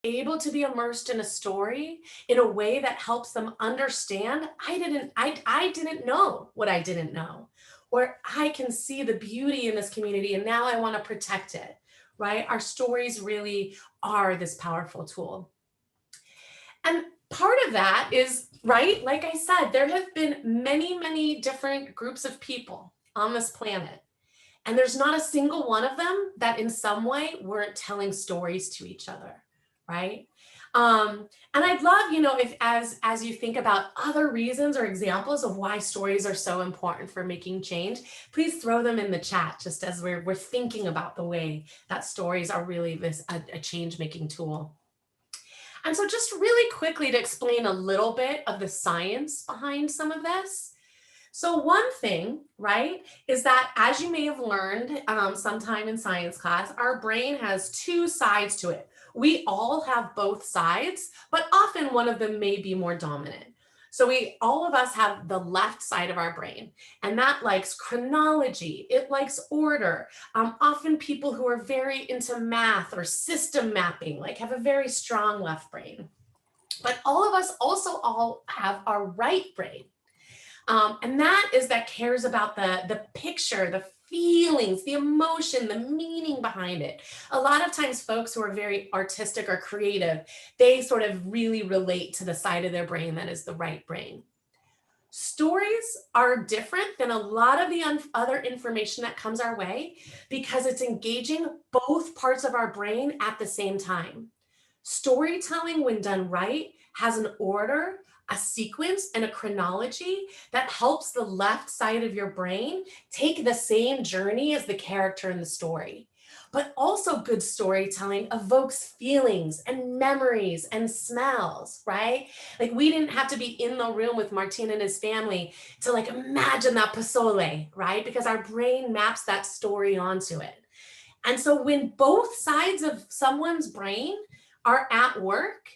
able to be immersed in a story in a way that helps them understand I didn't know what I didn't know, or I can see the beauty in this community and now I want to protect it, right? Our stories really are this powerful tool. And part of that is, right, like I said, there have been many, many different groups of people on this planet. And there's not a single one of them that in some way weren't telling stories to each other, right? And I'd love, if as you think about other reasons or examples of why stories are so important for making change, please throw them in the chat just as we're thinking about the way that stories are really a change-making tool. And so just really quickly to explain a little bit of the science behind some of this. So one thing, right, is that as you may have learned sometime in science class, our brain has two sides to it. We all have both sides, but often one of them may be more dominant. So all of us have the left side of our brain, and that likes chronology, it likes order. Often people who are very into math or system mapping, like have a very strong left brain. But all of us also all have our right brain. And that cares about the picture, the feelings, the emotion, the meaning behind it. A lot of times folks who are very artistic or creative, they sort of really relate to the side of their brain that is the right brain. Stories are different than a lot of the other information that comes our way because it's engaging both parts of our brain at the same time. Storytelling, when done right, has an order, a sequence, and a chronology that helps the left side of your brain take the same journey as the character in the story. But also good storytelling evokes feelings and memories and smells, right? Like we didn't have to be in the room with Martin and his family to like imagine that pozole, right? Because our brain maps that story onto it. And so when both sides of someone's brain are at work,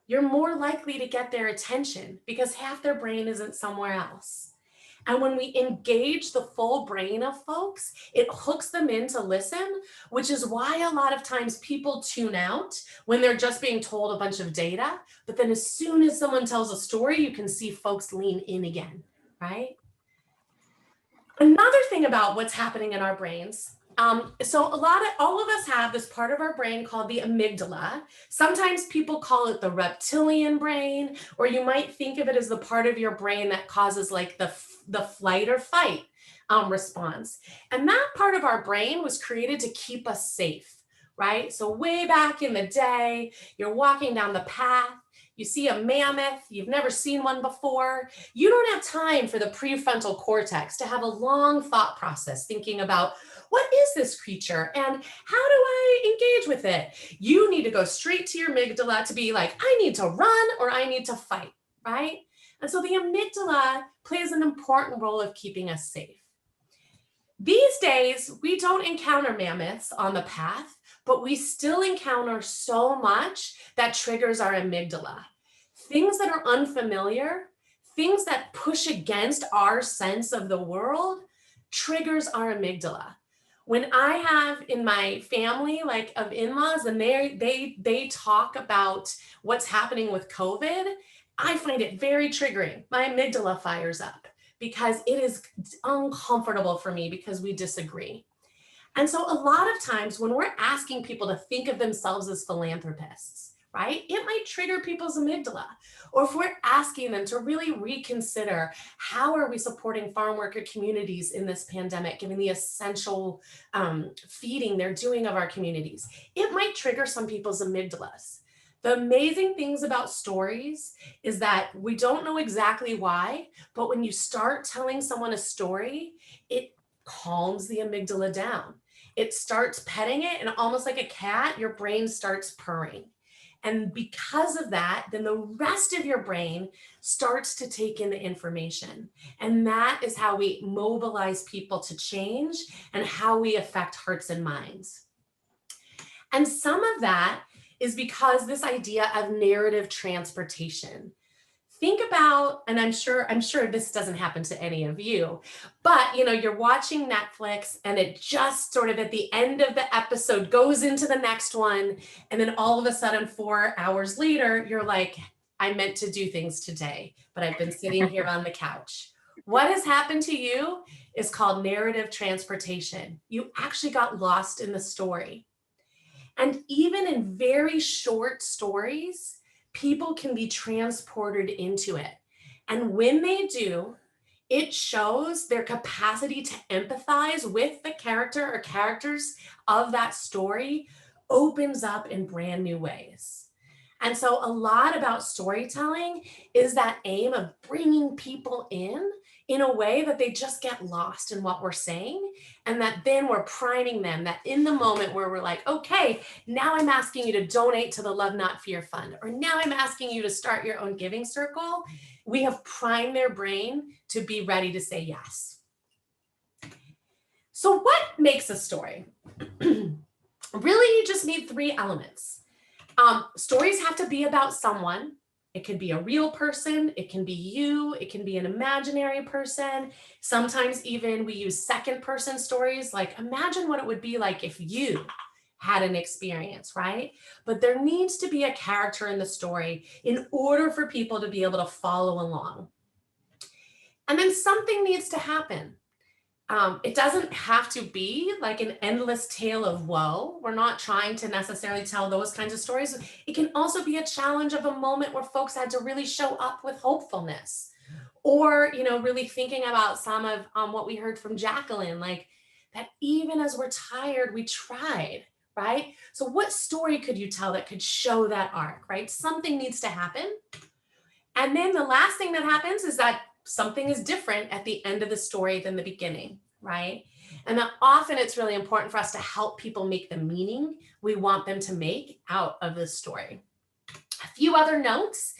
you're more likely to get their attention because half their brain isn't somewhere else. And when we engage the full brain of folks, it hooks them in to listen, which is why a lot of times people tune out when they're just being told a bunch of data. But then as soon as someone tells a story, you can see folks lean in again, right? Another thing about what's happening in our brains, so all of us have this part of our brain called the amygdala. Sometimes people call it the reptilian brain, or you might think of it as the part of your brain that causes like the flight or fight response. And that part of our brain was created to keep us safe, right? So way back in the day, you're walking down the path, you see a mammoth, you've never seen one before. You don't have time for the prefrontal cortex to have a long thought process thinking about what is this creature and how do I engage with it? You need to go straight to your amygdala to be like, I need to run or I need to fight, right? And so the amygdala plays an important role of keeping us safe. These days, we don't encounter mammoths on the path, but we still encounter so much that triggers our amygdala. Things that are unfamiliar, things that push against our sense of the world, triggers our amygdala. When I have in my family, like of in-laws, and they talk about what's happening with COVID, I find it very triggering. My amygdala fires up because it is uncomfortable for me because we disagree. And so a lot of times when we're asking people to think of themselves as philanthropists, right, it might trigger people's amygdala. Or if we're asking them to really reconsider how are we supporting farm worker communities in this pandemic, given the essential feeding they're doing of our communities, it might trigger some people's amygdalas. The amazing things about stories is that we don't know exactly why, but when you start telling someone a story, it calms the amygdala down. It starts petting it, and almost like a cat, your brain starts purring. And because of that, then the rest of your brain starts to take in the information. And that is how we mobilize people to change and how we affect hearts and minds. And some of that is because this idea of narrative transportation. think about, and I'm sure this doesn't happen to any of you, but you're watching Netflix and it just sort of at the end of the episode goes into the next one. And then all of a sudden, 4 hours later, you're like, I meant to do things today, but I've been sitting here on the couch. What has happened to you is called narrative transportation. You actually got lost in the story. And even in very short stories, people can be transported into it. And when they do, it shows their capacity to empathize with the character or characters of that story opens up in brand new ways. And so a lot about storytelling is that aim of bringing people in a way that they just get lost in what we're saying, and that then we're priming them that in the moment where we're like, okay, now I'm asking you to donate to the Love Not Fear Fund, or now I'm asking you to start your own giving circle, we have primed their brain to be ready to say yes. So what makes a story? Really, you just need 3 elements. Stories have to be about someone. It could be a real person, it can be you, it can be an imaginary person. Sometimes even we use second person stories, like imagine what it would be like if you had an experience, right? But there needs to be a character in the story in order for people to be able to follow along. And then something needs to happen. It doesn't have to be like an endless tale of woe. We're not trying to necessarily tell those kinds of stories. It can also be a challenge of a moment where folks had to really show up with hopefulness, or, really thinking about some of what we heard from Jacqueline, like that even as we're tired, we tried, right? So what story could you tell that could show that arc, right? Something needs to happen. And then the last thing that happens is that something is different at the end of the story than the beginning, right? And that often it's really important for us to help people make the meaning we want them to make out of the story. A few other notes.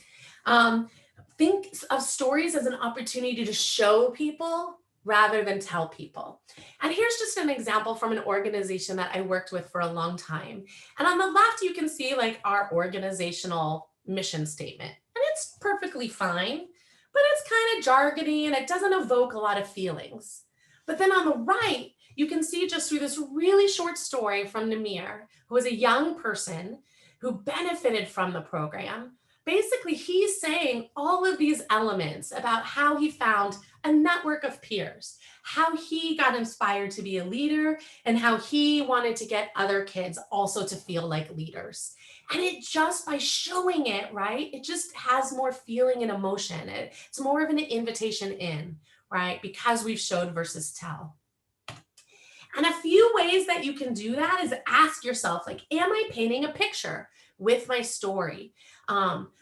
Think of stories as an opportunity to show people rather than tell people. And here's just an example from an organization that I worked with for a long time. And on the left, you can see like our organizational mission statement. And it's perfectly fine, but it's kind of jargony and it doesn't evoke a lot of feelings. But then on the right, you can see just through this really short story from Namir, who was a young person who benefited from the program. Basically, he's saying all of these elements about how he found a network of peers, how he got inspired to be a leader, and how he wanted to get other kids also to feel like leaders. And it just, by showing it, right, it just has more feeling and emotion. It's more of an invitation in, right, because we've showed versus tell. And a few ways that you can do that is ask yourself, like, am I painting a picture with my story?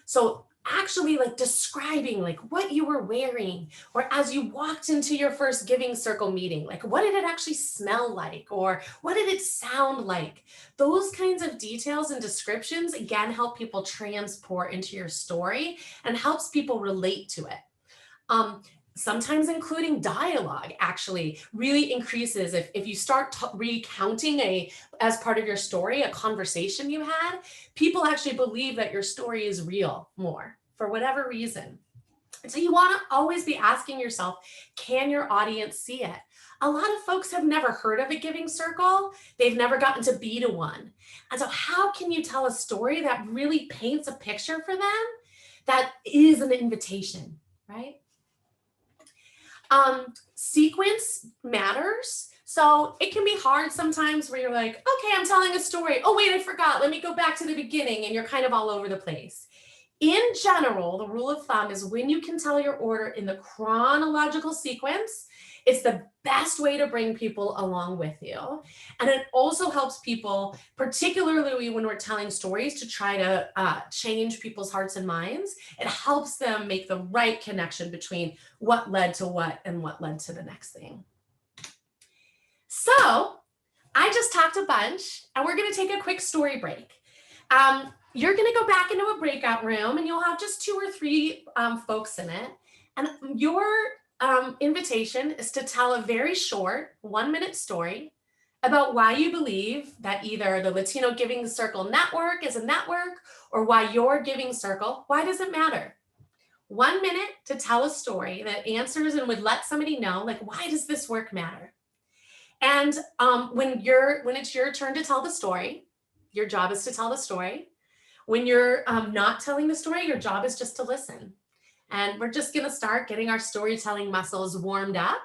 So actually like describing like what you were wearing, or as you walked into your first giving circle meeting, like what did it actually smell like, or what did it sound like? Those kinds of details and descriptions, again, help people transport into your story and helps people relate to it. Sometimes including dialogue actually really increases. If you start recounting as part of your story, a conversation you had, people actually believe that your story is real more for whatever reason. And so you want to always be asking yourself, can your audience see it? A lot of folks have never heard of a giving circle. They've never gotten to be to one. And so how can you tell a story that really paints a picture for them that is an invitation, right? Sequence matters. So it can be hard sometimes where you're like, okay, I'm telling a story. Oh, wait, I forgot. Let me go back to the beginning. And you're kind of all over the place. In general, the rule of thumb is when you can tell your order in the chronological sequence, it's the best way to bring people along with you. And it also helps people, particularly when we're telling stories, to try to change people's hearts and minds. It helps them make the right connection between what led to what and what led to the next thing. So I just talked a bunch, and we're going to take a quick story break. You're going to go back into a breakout room, and you'll have just 2 or 3 folks in it. And your invitation is to tell a very short 1-minute story about why you believe that either the Latino Giving Circle Network is a network, or why your giving circle, why does it matter? 1 minute to tell a story that answers and would let somebody know, like, why does this work matter? And when it's your turn to tell the story, your job is to tell the story. When you're not telling the story, your job is just to listen. And we're just going to start getting our storytelling muscles warmed up.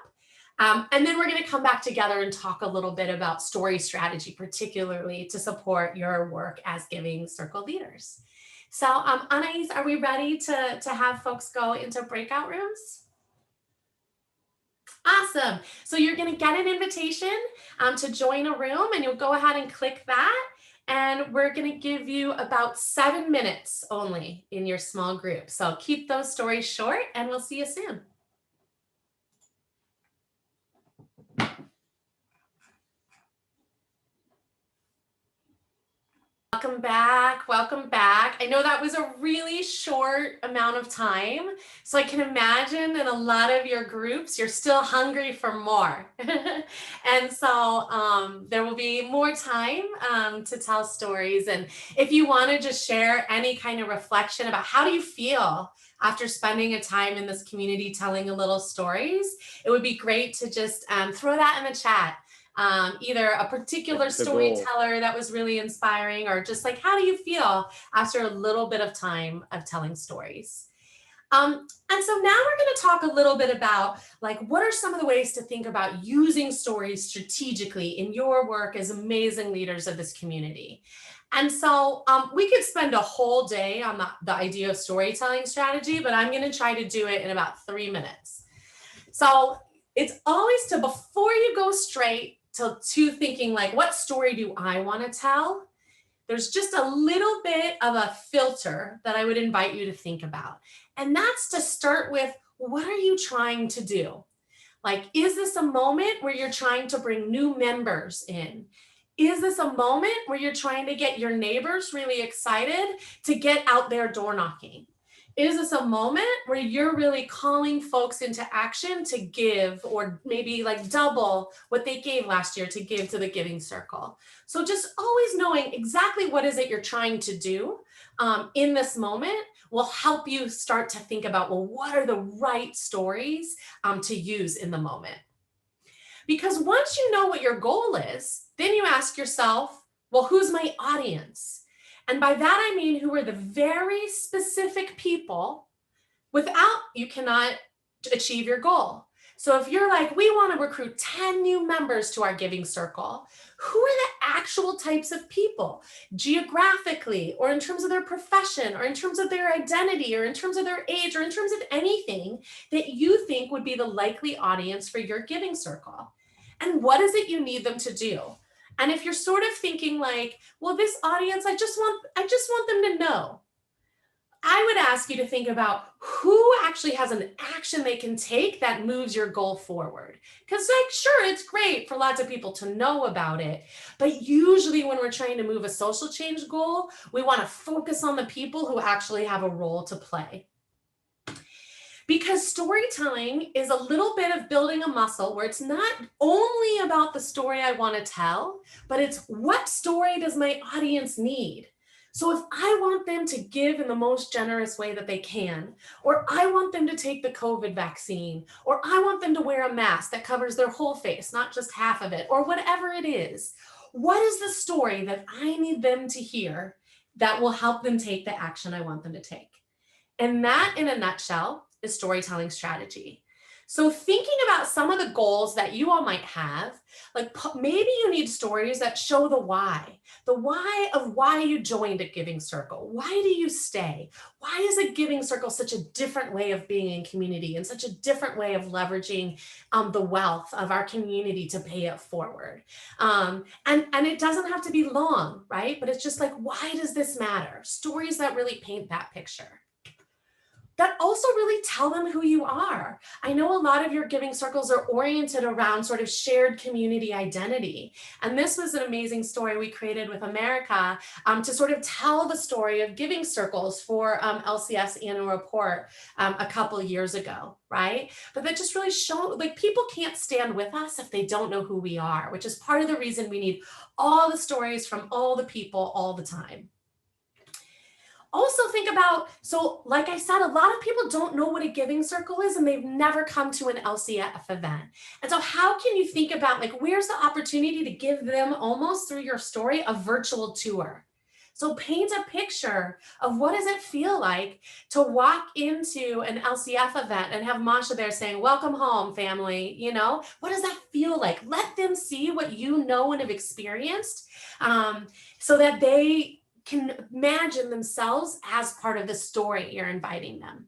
And then we're going to come back together and talk a little bit about story strategy, particularly to support your work as Giving Circle leaders. So, Anais, are we ready to have folks go into breakout rooms? Awesome. So you're going to get an invitation to join a room, and you'll go ahead and click that. And we're going to give you about 7 minutes only in your small group. So keep those stories short, and we'll see you soon. Welcome back. Welcome back. I know that was a really short amount of time, so I can imagine in a lot of your groups, you're still hungry for more. And so there will be more time to tell stories. And if you want to just share any kind of reflection about how do you feel after spending a time in this community telling a little stories, it would be great to just throw that in the chat. Either a particular storyteller that was really inspiring, or just like, how do you feel after a little bit of time of telling stories? And so now we're going to talk a little bit about, like, what are some of the ways to think about using stories strategically in your work as amazing leaders of this community. And so we could spend a whole day on the idea of storytelling strategy, but I'm going to try to do it in about 3 minutes. So it's always to, before you go straight to thinking, like, what story do I want to tell? There's just a little bit of a filter that I would invite you to think about. And that's to start with, what are you trying to do? Like, is this a moment where you're trying to bring new members in? Is this a moment where you're trying to get your neighbors really excited to get out there door knocking? Is this a moment where you're really calling folks into action to give, or maybe like double what they gave last year to give to the Giving Circle? So just always knowing exactly what is it you're trying to do in this moment will help you start to think about, well, what are the right stories to use in the moment? Because once you know what your goal is, then you ask yourself, well, who's my audience? And by that, I mean, who are the very specific people without you cannot achieve your goal. So if you're like, we want to recruit 10 new members to our Giving Circle, who are the actual types of people, geographically, or in terms of their profession, or in terms of their identity, or in terms of their age, or in terms of anything that you think would be the likely audience for your Giving Circle? And what is it you need them to do? And if you're sort of thinking like, well, this audience, I just want them to know, I would ask you to think about who actually has an action they can take that moves your goal forward. Because, like, sure, it's great for lots of people to know about it, but usually when we're trying to move a social change goal, we want to focus on the people who actually have a role to play. Because storytelling is a little bit of building a muscle where it's not only about the story I want to tell, but it's what story does my audience need? So if I want them to give in the most generous way that they can, or I want them to take the COVID vaccine, or I want them to wear a mask that covers their whole face, not just half of it, or whatever it is, what is the story that I need them to hear that will help them take the action I want them to take? And that, in a nutshell, is storytelling strategy. So thinking about some of the goals that you all might have, like maybe you need stories that show the why of why you joined a Giving Circle. Why do you stay? Why is a Giving Circle such a different way of being in community and such a different way of leveraging the wealth of our community to pay it forward? And it doesn't have to be long, right? But it's just like, why does this matter? Stories that really paint that picture. That also really tell them who you are. I know a lot of your Giving Circles are oriented around sort of shared community identity. And this was an amazing story we created with America to sort of tell the story of Giving Circles for LCS annual report a couple years ago, right? But that just really showed, like, people can't stand with us if they don't know who we are, which is part of the reason we need all the stories from all the people all the time. Also think about, so like I said, a lot of people don't know what a giving circle is and they've never come to an LCF event. And so how can you think about like, where's the opportunity to give them almost through your story, a virtual tour? So paint a picture of what does it feel like to walk into an LCF event and have Masha there saying, welcome home, family, you know, what does that feel like? Let them see what you know and have experienced, so that they can imagine themselves as part of the story you're inviting them.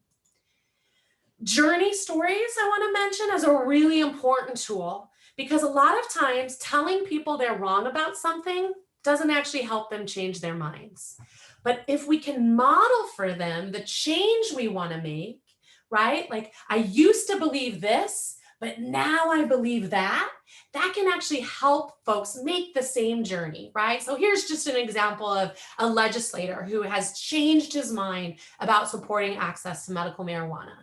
Journey stories, I want to mention, as a really important tool, because a lot of times telling people they're wrong about something doesn't actually help them change their minds. But if we can model for them the change we want to make, right? Like, I used to believe this, but now I believe that, that can actually help folks make the same journey, right? So here's just an example of a legislator who has changed his mind about supporting access to medical marijuana.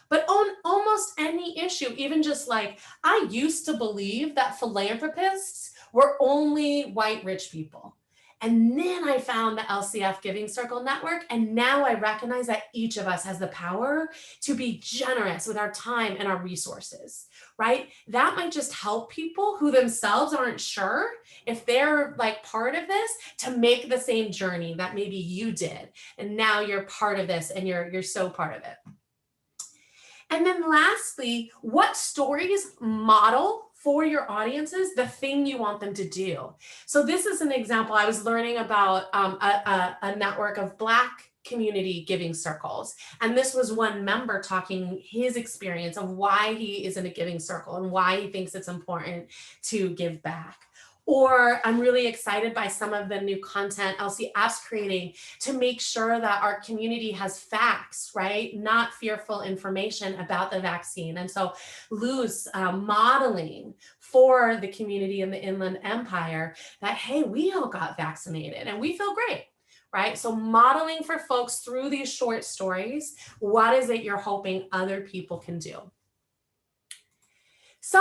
But on almost any issue, even just like, I used to believe that philanthropists were only white rich people. And then I found the LCF Giving Circle Network, and now I recognize that each of us has the power to be generous with our time and our resources, right? That might just help people who themselves aren't sure if they're like part of this to make the same journey that maybe you did. And now you're part of this and you're so part of it. And then lastly, what stories model for your audiences the thing you want them to do? So this is an example. I was learning about a network of Black community giving circles. And this was one member talking his experience of why he is in a giving circle and why he thinks it's important to give back. Or I'm really excited by some of the new content LCF's creating to make sure that our community has facts, right? Not fearful information about the vaccine. And so Lou's modeling for the community in the Inland Empire that, hey, we all got vaccinated and we feel great, right? So modeling for folks through these short stories, what is it you're hoping other people can do? So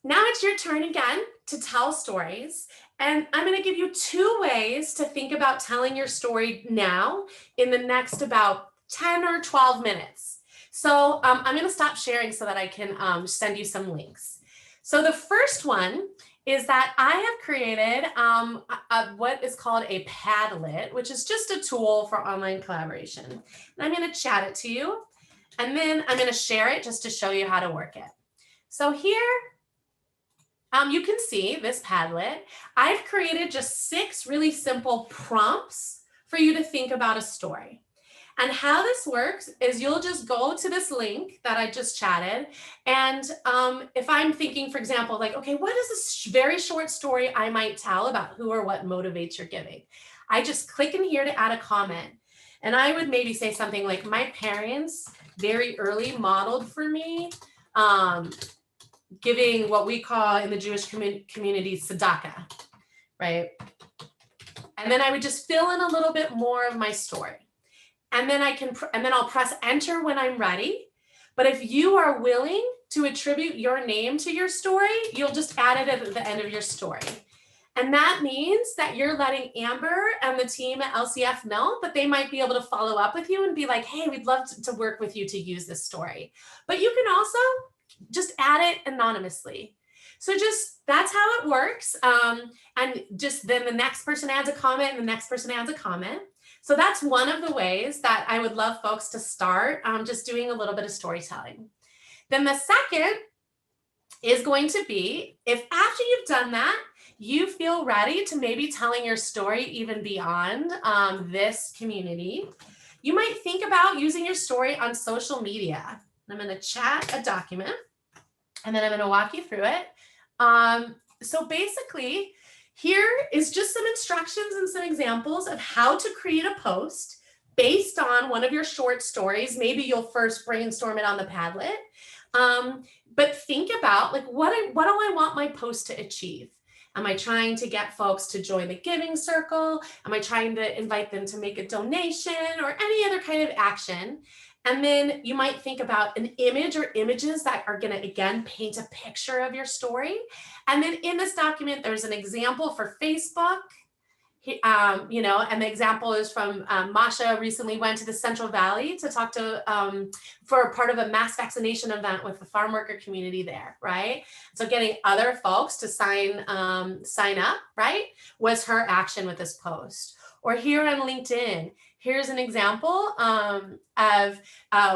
now it's your turn again to tell stories. And I'm going to give you 2 ways to think about telling your story now in the next about 10 or 12 minutes. So I'm going to stop sharing so that I can send you some links. So the first one is that I have created what is called a Padlet, which is just a tool for online collaboration. And I'm going to chat it to you, and then I'm going to share it just to show you how to work it. So here, you can see this Padlet. I've created just 6 really simple prompts for you to think about a story. And how this works is you'll just go to this link that I just chatted. And if I'm thinking, for example, like, okay, what is this very short story I might tell about who or what motivates your giving? I just click in here to add a comment. And I would maybe say something like, my parents very early modeled for me giving what we call in the Jewish community tzedakah, right? And then I would just fill in a little bit more of my story. And then I'll press enter when I'm ready. But if you are willing to attribute your name to your story, you'll just add it at the end of your story. And that means that you're letting Amber and the team at LCF know that they might be able to follow up with you and be like, hey, we'd love to work with you to use this story. But you can also just add it anonymously. So just, that's how it works. And just then the next person adds a comment and the next person adds a comment. So that's one of the ways that I would love folks to start just doing a little bit of storytelling. Then the second is going to be, if after you've done that, you feel ready to maybe telling your story even beyond this community, you might think about using your story on social media. I'm going to chat a document, and then I'm going to walk you through it. So basically, here is just some instructions and some examples of how to create a post based on one of your short stories. Maybe you'll first brainstorm it on the Padlet. But think about, like, what do I want my post to achieve? Am I trying to get folks to join the giving circle? Am I trying to invite them to make a donation or any other kind of action? And then you might think about an image or images that are going to, again, paint a picture of your story. And then in this document, there's an example for Facebook You know, and the example is from Masha recently went to the Central Valley to talk to for part of a mass vaccination event with the farm worker community there, right? So getting other folks to sign up, right, was her action with this post. Or here on LinkedIn, here's an example of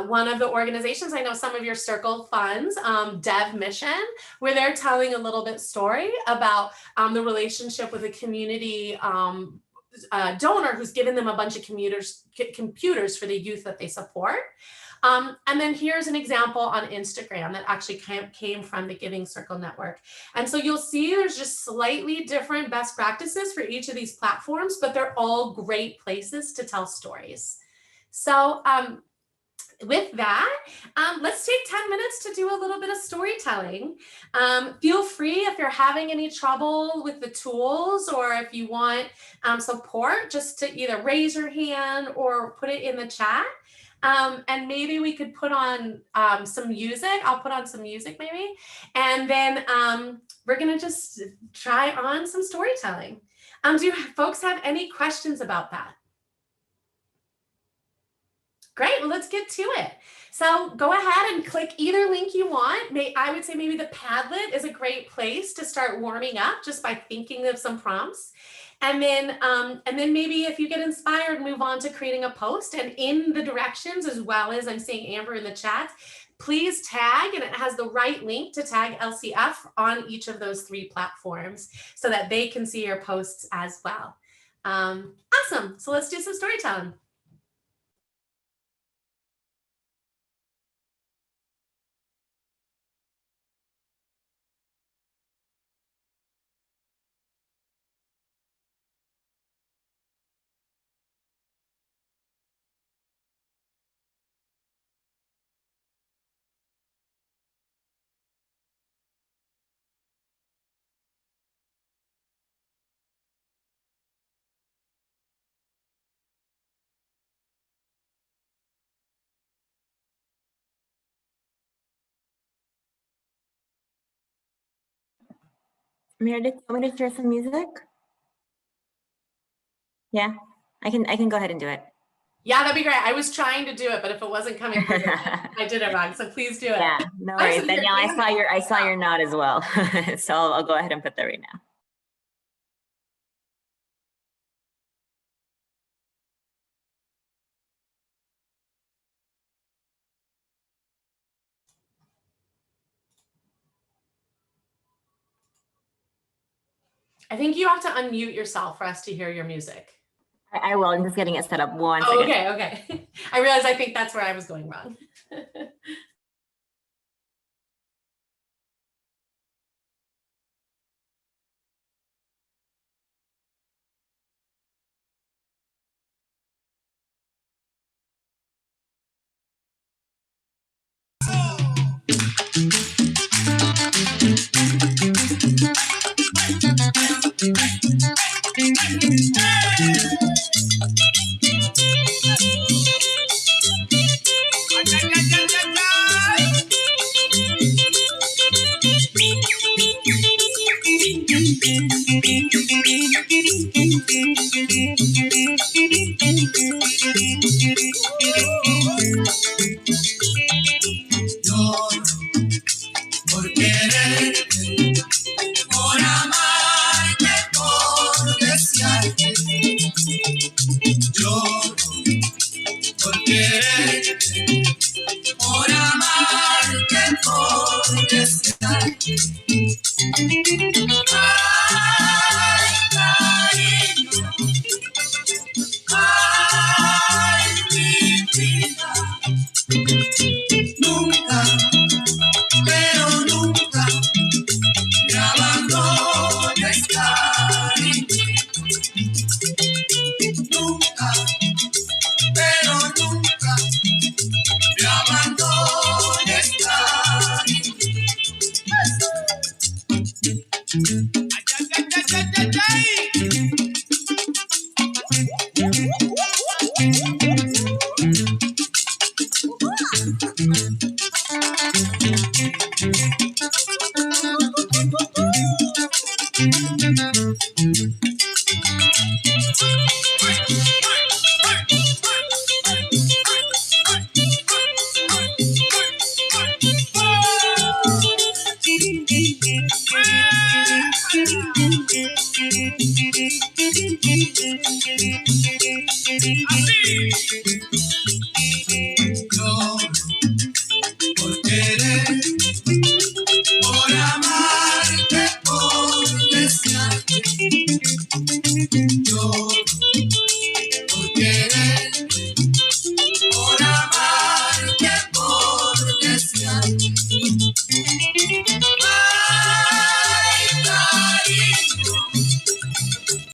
one of the organizations. I know some of your circle funds, Dev Mission, where they're telling a little bit story about the relationship with a community donor who's given them a bunch of computers for the youth that they support. And then here's an example on Instagram that actually came from the Giving Circle Network. And so you'll see there's just slightly different best practices for each of these platforms, but they're all great places to tell stories. So with that, let's take 10 minutes to do a little bit of storytelling. Feel free if you're having any trouble with the tools, or if you want support, just to either raise your hand or put it in the chat. And maybe we could put on some music. I'll put on some music maybe. And then we're gonna just try on some storytelling. Do folks have any questions about that? Great, well, let's get to it. So go ahead and click either link you want. I would say maybe the Padlet is a great place to start warming up just by thinking of some prompts. And then maybe if you get inspired, move on to creating a post. And in the directions, as well as I'm seeing Amber in the chat, please tag, and it has the right link to tag LCF on each of those 3 platforms so that they can see your posts as well. Awesome, so let's do some storytelling. Meredith, you want me to share some music? Yeah, I can go ahead and do it. Yeah, that'd be great. I was trying to do it, but if it wasn't coming through, I did it wrong. So please do it. Yeah, no worries. Danielle, I saw your nod as well. So I'll go ahead and put that right now. I think you have to unmute yourself for us to hear your music. I will. I'm just getting it set up. One second. Okay. I realize I think that's where I was going wrong.